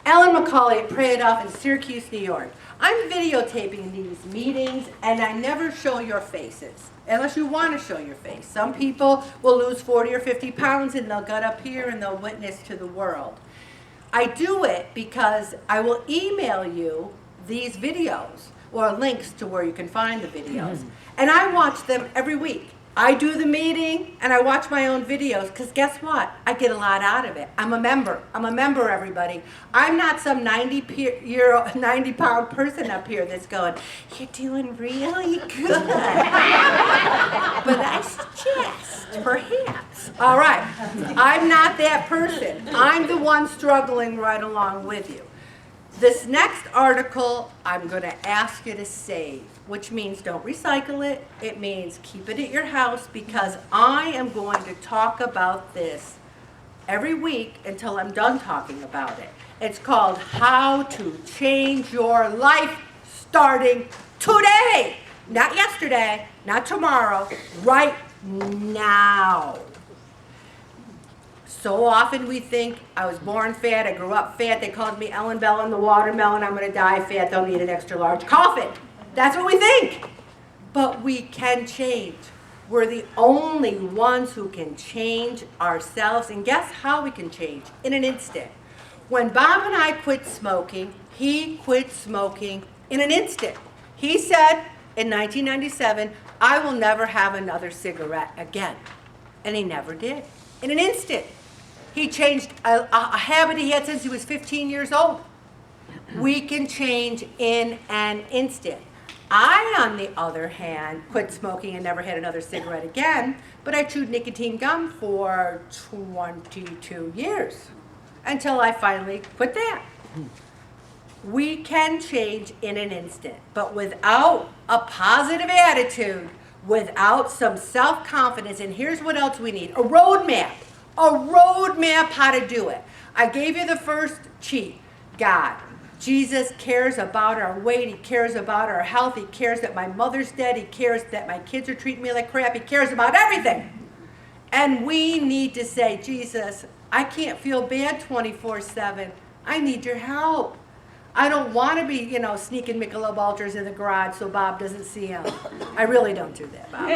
Ellen McCauley at Pray It Off in Syracuse, New York. I'm videotaping these meetings, and I never show your faces, unless you want to show your face. Some people will lose 40 or 50 pounds, and they'll get up here and they'll witness to the world. I do it because I will email you these videos or links to where you can find the videos. And I watch them every week. I do the meeting and I watch my own videos because guess what? I get a lot out of it. I'm a member. I'm a member, everybody. I'm not some 90-pound person up here that's going, you're doing really good. But I suggest, perhaps. All right. I'm not that person. I'm the one struggling right along with you. This next article, I'm going to ask you to save, which means don't recycle it. It means keep it at your house because I am going to talk about this every week until I'm done talking about it. It's called How to Change Your Life Starting Today. Not yesterday, not tomorrow, right now. So often we think, I was born fat, I grew up fat, they called me Ellen Bell in the watermelon, I'm going to die fat, they'll need an extra large coffin. That's what we think. But we can change. We're the only ones who can change ourselves. And guess how we can change? In an instant. When Bob and I quit smoking, he quit smoking in an instant. He said in 1997, I will never have another cigarette again. And he never did. In an instant. He changed a habit he had since he was 15 years old. We can change in an instant. I, on the other hand, quit smoking and never had another cigarette again, but I chewed nicotine gum for 22 years until I finally quit that. We can change in an instant, but without a positive attitude, without some self-confidence, and here's what else we need, a roadmap how to do it. I gave you the first cheat, God. Jesus cares about our weight, he cares about our health, he cares that my mother's dead, he cares that my kids are treating me like crap, he cares about everything. And we need to say, Jesus, I can't feel bad 24/7. I need your help. I don't want to be, sneaking Michelob Ultras in the garage so Bob doesn't see them. I really don't do that, Bob.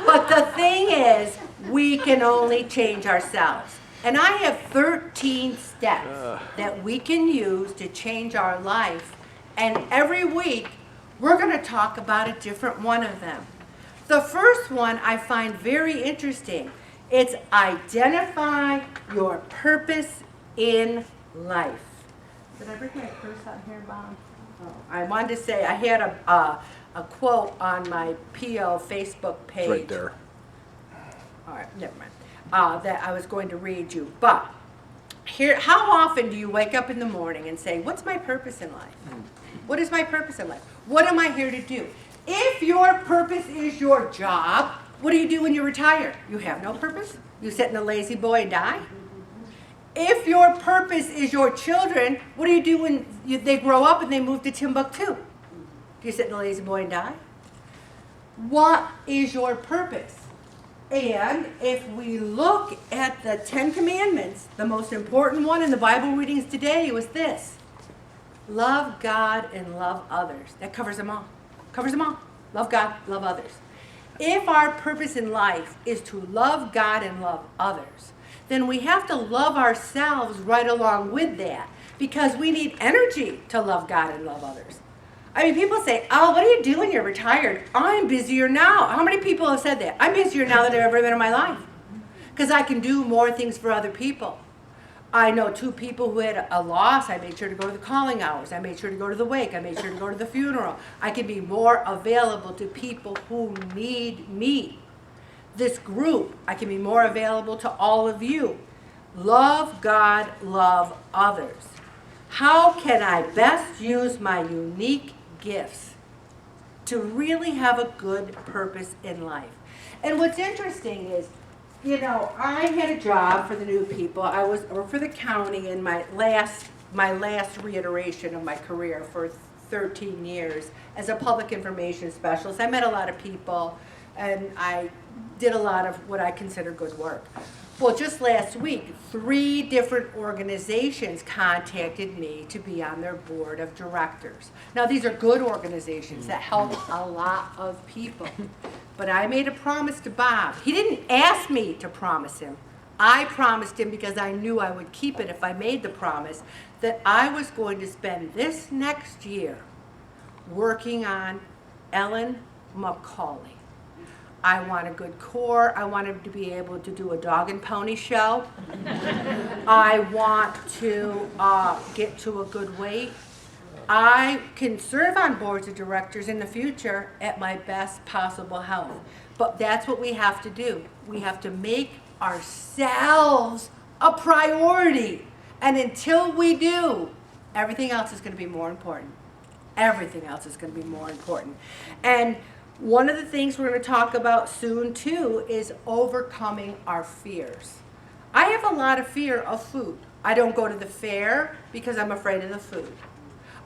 But the thing is, we can only change ourselves. And I have 13 steps that we can use to change our life. And every week, we're going to talk about a different one of them. The first one I find very interesting. It's identify your purpose in life. Did I bring my purse out here, Bob? Oh, I wanted to say I had a quote on my PO Facebook page. It's right there. All right, never mind. That I was going to read you. But here, how often do you wake up in the morning and say, what's my purpose in life? What is my purpose in life? What am I here to do? If your purpose is your job, what do you do when you retire? You have no purpose? You sit in a lazy boy and die? If your purpose is your children, what do you do when they grow up and they move to Timbuktu? Do you sit in a lazy boy and die? What is your purpose? And if we look at the 10 Commandments, the most important one in the Bible readings today was this. Love God and love others. That covers them all. Covers them all. Love God, love others. If our purpose in life is to love God and love others, then we have to love ourselves right along with that because we need energy to love God and love others. I mean, people say, oh, what do you do when you're retired? I'm busier now. How many people have said that? I'm busier now than I've ever been in my life because I can do more things for other people. I know 2 people who had a loss. I made sure to go to the calling hours. I made sure to go to the wake. I made sure to go to the funeral. I can be more available to people who need me. This group, I can be more available to all of you. Love God, love others. How can I best use my unique gifts to really have a good purpose in life? And what's interesting is, I had a job for the new people. I worked for the county in my last reiteration of my career for 13 years as a public information specialist. I met a lot of people, and I did a lot of what I consider good work. Well, just last week, 3 different organizations contacted me to be on their board of directors. Now, these are good organizations that help a lot of people. But I made a promise to Bob. He didn't ask me to promise him. I promised him because I knew I would keep it if I made the promise, that I was going to spend this next year working on Ellen McCauley. I want a good core. I want him to be able to do a dog and pony show. I want to get to a good weight. I can serve on boards of directors in the future at my best possible health. But that's what we have to do. We have to make ourselves a priority. And until we do, everything else is going to be more important. Everything else is going to be more important. And one of the things we're going to talk about soon, too, is overcoming our fears. I have a lot of fear of food. I don't go to the fair because I'm afraid of the food.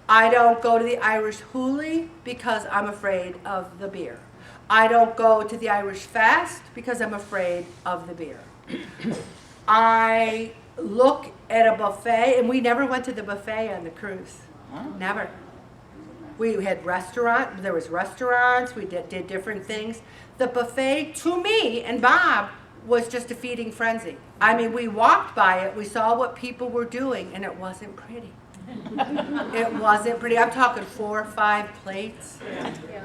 I don't go to the Irish hoolie because I'm afraid of the beer. I don't go to the Irish fast because I'm afraid of the beer. I look at a buffet, and we never went to the buffet on the cruise. Never. We had there was restaurants, we did different things. The buffet, to me and Bob, was just a feeding frenzy. I mean, we walked by it, we saw what people were doing, and it wasn't pretty. It wasn't pretty. I'm talking 4 or 5 plates. Yeah.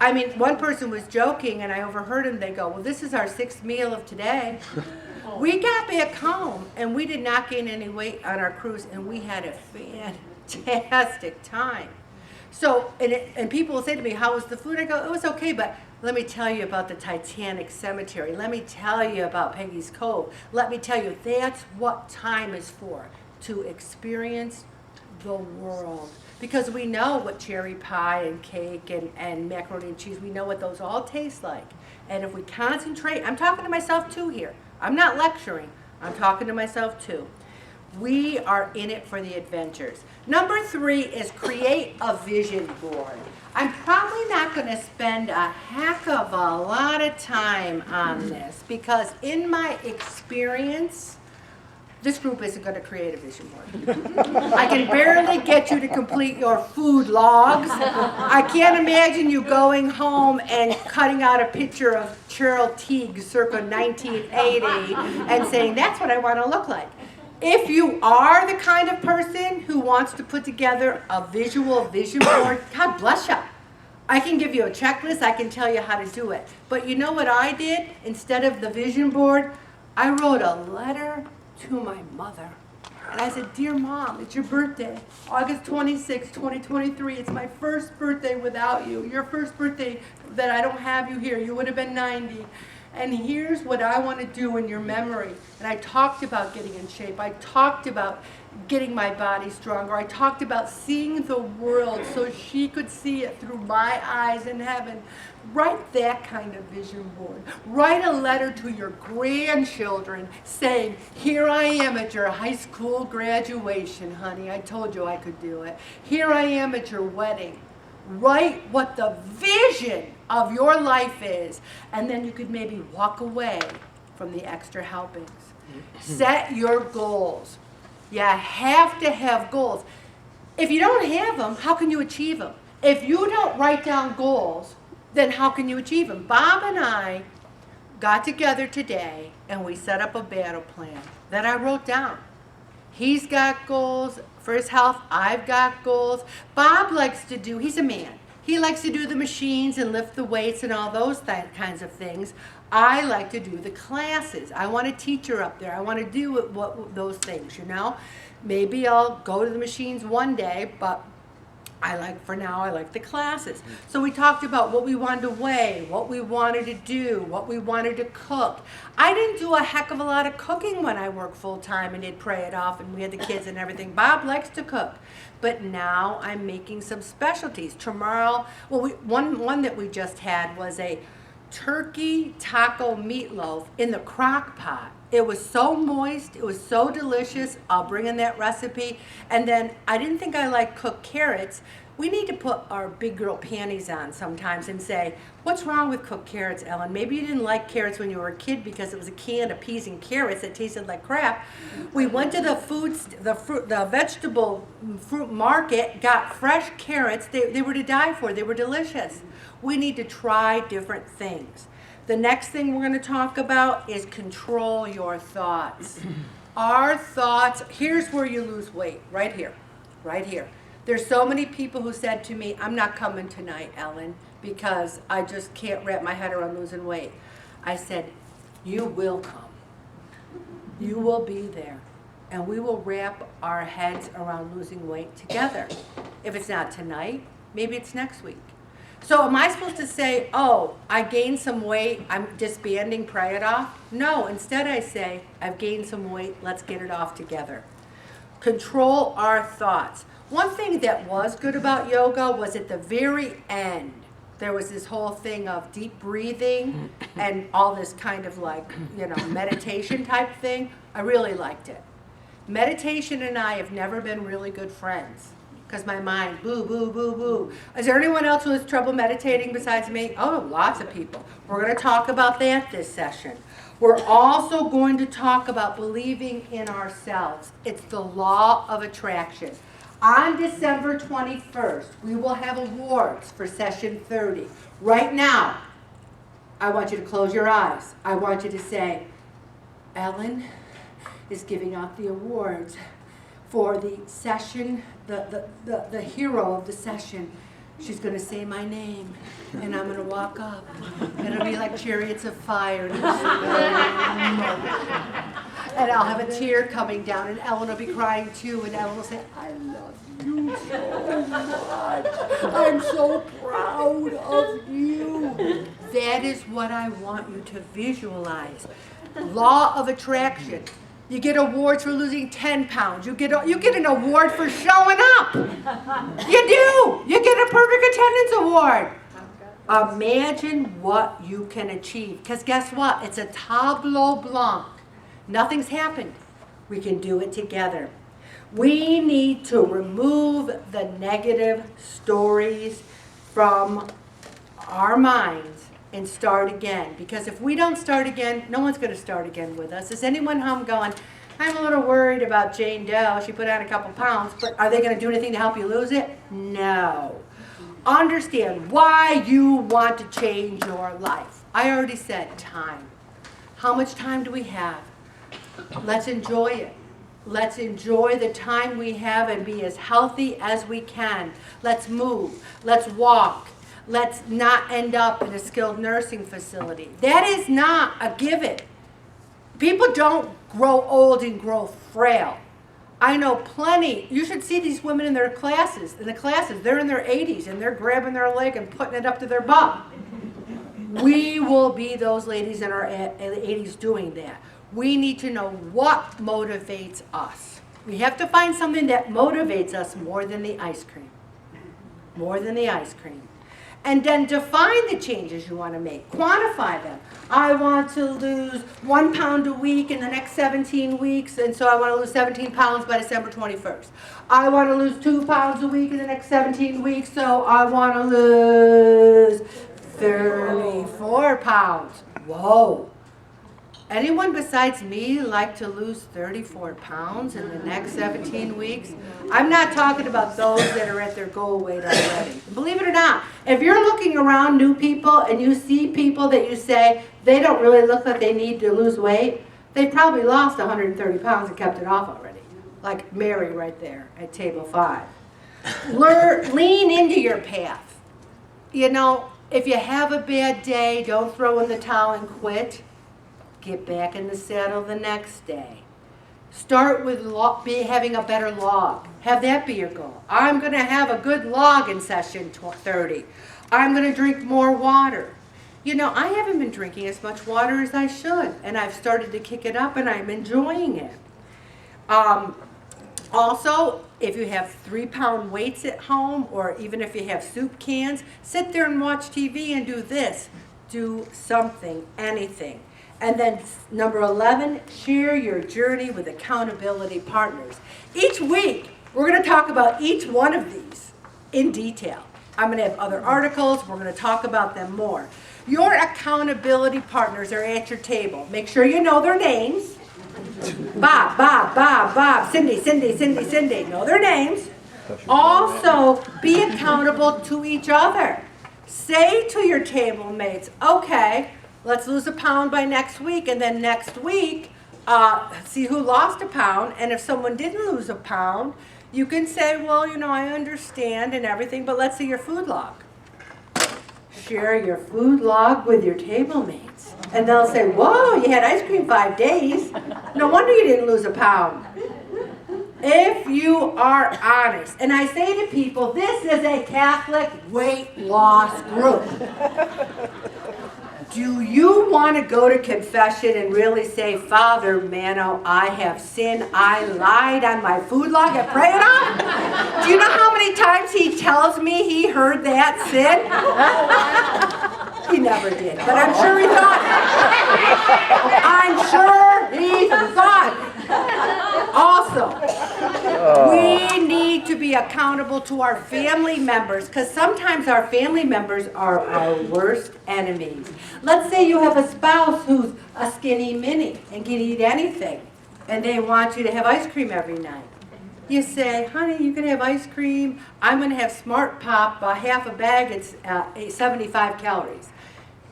I mean, one person was joking, and I overheard him, they go, well, this is our 6th meal of today. We got back home, and we did not gain any weight on our cruise, and we had a fantastic time. So, and people will say to me, how was the food? I go, it was okay, but let me tell you about the Titanic Cemetery. Let me tell you about Peggy's Cove. Let me tell you, that's what time is for, to experience the world. Because we know what cherry pie and cake and macaroni and cheese, we know what those all taste like. And if we concentrate, I'm talking to myself too here. I'm not lecturing, I'm talking to myself too. We are in it for the adventures. Number 3 is create a vision board. I'm probably not going to spend a heck of a lot of time on this because in my experience, this group isn't going to create a vision board. I can barely get you to complete your food logs. I can't imagine you going home and cutting out a picture of Cheryl Teague circa 1980 and saying, that's what I want to look like. If you are the kind of person who wants to put together a visual vision board, God bless you. I can give you a checklist. I can tell you how to do it. But you know what I did? Instead of the vision board, I wrote a letter to my mother. And I said, dear Mom, it's your birthday, August 26, 2023. It's my first birthday without you. Your first birthday that I don't have you here. You would have been 90. And here's what I want to do in your memory. And I talked about getting in shape. I talked about getting my body stronger. I talked about seeing the world so she could see it through my eyes in heaven. Write that kind of vision board. Write a letter to your grandchildren saying, here I am at your high school graduation, honey. I told you I could do it. Here I am at your wedding. Write what the vision of your life is, and then you could maybe walk away from the extra helpings. Set your goals. You have to have goals. If you don't have them, how can you achieve them? If you don't write down goals, then how can you achieve them? Bob and I got together today, and we set up a battle plan that I wrote down. He's got goals for his health. I've got goals. Bob likes to do, he's a man. He likes to do the machines and lift the weights and all those kinds of things. I like to do the classes. I want a teacher up there. I want to do those things, you know. Maybe I'll go to the machines one day, but for now, I like the classes. So we talked about what we wanted to weigh, what we wanted to do, what we wanted to cook. I didn't do a heck of a lot of cooking when I worked full time and did pray it off and we had the kids and everything. Bob likes to cook. But now I'm making some specialties. Tomorrow, one that we just had was a turkey taco meatloaf in the crock pot. It was so moist, it was so delicious. I'll bring in that recipe. And then I didn't think I liked cooked carrots, We need to put our big girl panties on sometimes and say, what's wrong with cooked carrots, Ellen? Maybe you didn't like carrots when you were a kid because it was a can of peas and carrots that tasted like crap. We went to the vegetable fruit market, got fresh carrots. They were to die for. They were delicious. We need to try different things. The next thing we're going to talk about is control your thoughts. Our thoughts, here's where you lose weight, right here, right here. There's so many people who said to me, I'm not coming tonight, Ellen, because I just can't wrap my head around losing weight. I said, you will come. You will be there. And we will wrap our heads around losing weight together. If it's not tonight, maybe it's next week. So am I supposed to say, oh, I gained some weight, I'm disbanding, pry it off? No, instead I say, I've gained some weight, let's get it off together. Control our thoughts. One thing that was good about yoga was at the very end, there was this whole thing of deep breathing and all this kind of like, meditation type thing. I really liked it. Meditation and I have never been really good friends because my mind, boo, boo, boo, boo. Is there anyone else who has trouble meditating besides me? Oh, lots of people. We're going to talk about that this session. We're also going to talk about believing in ourselves. It's the law of attraction. On December 21st, we will have awards for session 30. Right now, I want you to close your eyes. I want you to say, Ellen is giving out the awards for the session, the hero of the session. She's going to say my name, and I'm going to walk up. And it'll be like chariots of fire. And I'll have a tear coming down, and Ellen will be crying too, and Ellen will say, I love you so much. I'm so proud of you. That is what I want you to visualize. Law of attraction. You get awards for losing 10 pounds. You get an award for showing up. You do. You get a perfect attendance award. Imagine what you can achieve. Because guess what? It's a tableau blanc. Nothing's happened. We can do it together. We need to remove the negative stories from our minds and start again. Because if we don't start again, no one's going to start again with us. Is anyone home going, I'm a little worried about Jane Doe. She put on a couple pounds, but are they going to do anything to help you lose it? No. Understand why you want to change your life. I already said time. How much time do we have? Let's enjoy it. Let's enjoy the time we have and be as healthy as we can. Let's move. Let's walk. Let's not end up in a skilled nursing facility. That is not a given. People don't grow old and grow frail. I know plenty. You should see these women in their classes. In the classes, they're in their 80s and they're grabbing their leg and putting it up to their butt. We will be those ladies in our 80s doing that. We need to know what motivates us. We have to find something that motivates us more than the ice cream. More than the ice cream. And then define the changes you want to make. Quantify them. I want to lose 1 pound a week in the next 17 weeks, and so I want to lose 17 pounds by December 21st. I want to lose 2 pounds a week in the next 17 weeks, so I want to lose 34 pounds. Whoa. Anyone besides me like to lose 34 pounds in the next 17 weeks? I'm not talking about those that are at their goal weight already. Believe it or not, if you're looking around new people and you see people that you say they don't really look like they need to lose weight, they probably lost 130 pounds and kept it off already. Like Mary right there at table 5. Lean into your path. You know, if you have a bad day, don't throw in the towel and quit. Get back in the saddle the next day. Start with having a better log. Have that be your goal. I'm going to have a good log in session 30. I'm going to drink more water. You know, I haven't been drinking as much water as I should, and I've started to kick it up, and I'm enjoying it. Also, if you have 3-pound weights at home, or even if you have soup cans, sit there and watch TV and do this. Do something, anything. And then number 11, share your journey with accountability partners. Each week, we're going to talk about each one of these. in detail. I'm going to have other articles. We're going to talk about them more. Your accountability partners are at your table. Make sure you know their names. Bob, Bob, Bob, Bob, Cindy, Cindy, Cindy, Cindy. Know their names. Also, be accountable to each other. Say to your table mates, okay, let's lose a pound by next week, and then next week, see who lost a pound, and if someone didn't lose a pound, you can say, well, you know, I understand and everything, but let's see your food log. Share your food log with your table mates. And they'll say, whoa, you had ice cream 5 days. No wonder you didn't lose a pound. If you are honest, and I say to people, this is a Catholic weight loss group. Do you want to go to confession and really say, Father Mano, I have sinned. I lied on my food log and pray it off? Do you know how many times he tells me he heard that sin? He never did, but I'm sure he thought it. I'm sure he thought it. Also, we need to be accountable to our family members, because sometimes our family members are our worst enemies. Let's say you have a spouse who's a skinny mini and can eat anything, and they want you to have ice cream every night. You say, honey, you can have ice cream. I'm going to have Smart Pop, half a bag, it's 75 calories.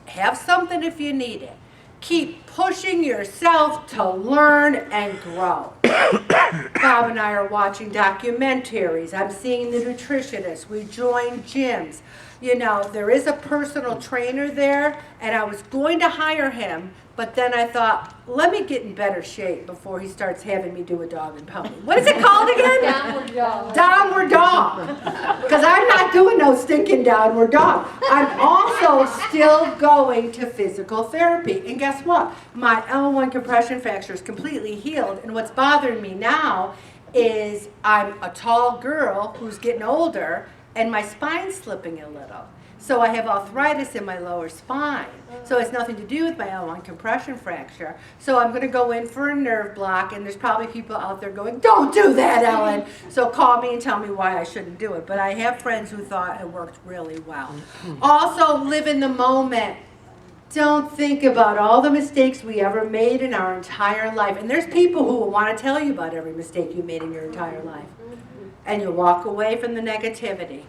Have something if you need it. Keep pushing yourself to learn and grow. Bob and I are watching documentaries. I'm seeing the nutritionist. We join gyms. You know, there is a personal trainer there, and I was going to hire him, but then I thought, let me get in better shape before he starts having me do a dog and pony. What is it called again? Downward dog. Downward dog. Because I'm not doing no stinking downward dog. I'm also still going to physical therapy. And guess what? My L1 compression fracture is completely healed. And what's bothering me now is I'm a tall girl who's getting older, and my spine's slipping a little. So I have arthritis in my lower spine. So it's nothing to do with my L1 compression fracture. So I'm going to go in for a nerve block, and there's probably people out there going, don't do that, Ellen. So call me and tell me why I shouldn't do it. But I have friends who thought it worked really well. Also, live in the moment. Don't think about all the mistakes we ever made in our entire life. And there's people who will want to tell you about every mistake you made in your entire life. And you walk away from the negativity.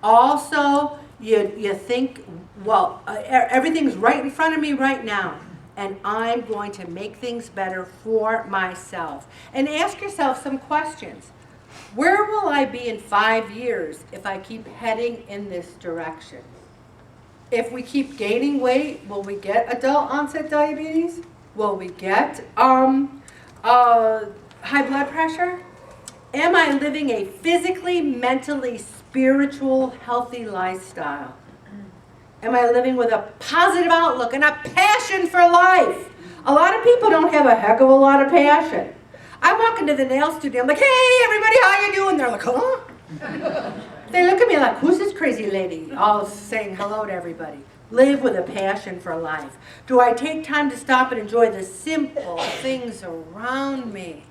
Also, you think, well, everything's right in front of me right now, and I'm going to make things better for myself. And ask yourself some questions. Where will I be in 5 years if I keep heading in this direction? If we keep gaining weight, will we get adult onset diabetes? Will we get high blood pressure? Am I living a physically, mentally, spiritual, healthy lifestyle? Am I living with a positive outlook and a passion for life? A lot of people don't have a heck of a lot of passion. I walk into the nail studio, I'm like, hey, everybody, how you doing? They're like, huh? They look at me like, who's this crazy lady? All saying hello to everybody. Live with a passion for life. Do I take time to stop and enjoy the simple things around me?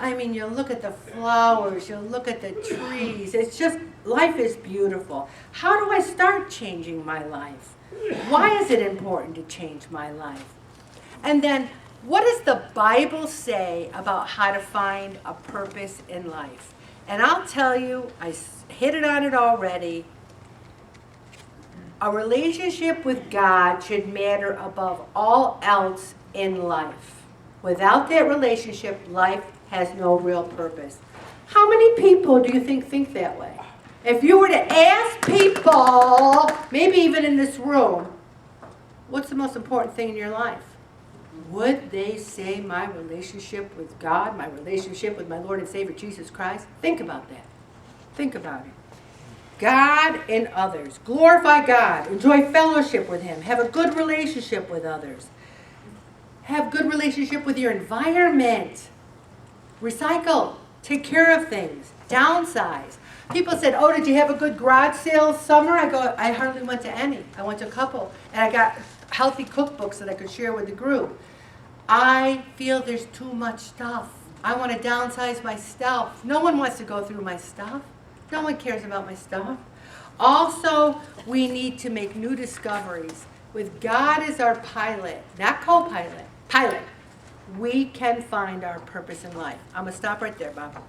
I mean, you look at the flowers, you look at the trees. It's just, life is beautiful. How do I start changing my life? Why is it important to change my life? And then, what does the Bible say about how to find a purpose in life? And I'll tell you, I hit it on it already. A relationship with God should matter above all else in life. Without that relationship, life has no real purpose. How many people do you think that way? If you were to ask people, maybe even in this room, what's the most important thing in your life? Would they say my relationship with God, my relationship with my Lord and Savior Jesus Christ? Think about that. Think about it. God and others. Glorify God. Enjoy fellowship with Him. Have a good relationship with others. Have good relationship with your environment. Recycle. Take care of things. Downsize. People said, oh, did you have a good garage sale summer? I go, I hardly went to any. I went to a couple. And I got healthy cookbooks that I could share with the group. I feel there's too much stuff. I want to downsize my stuff. No one wants to go through my stuff. No one cares about my stuff. Also, we need to make new discoveries. With God as our pilot, not co-pilot, pilot, we can find our purpose in life. I'm going to stop right there, Bob.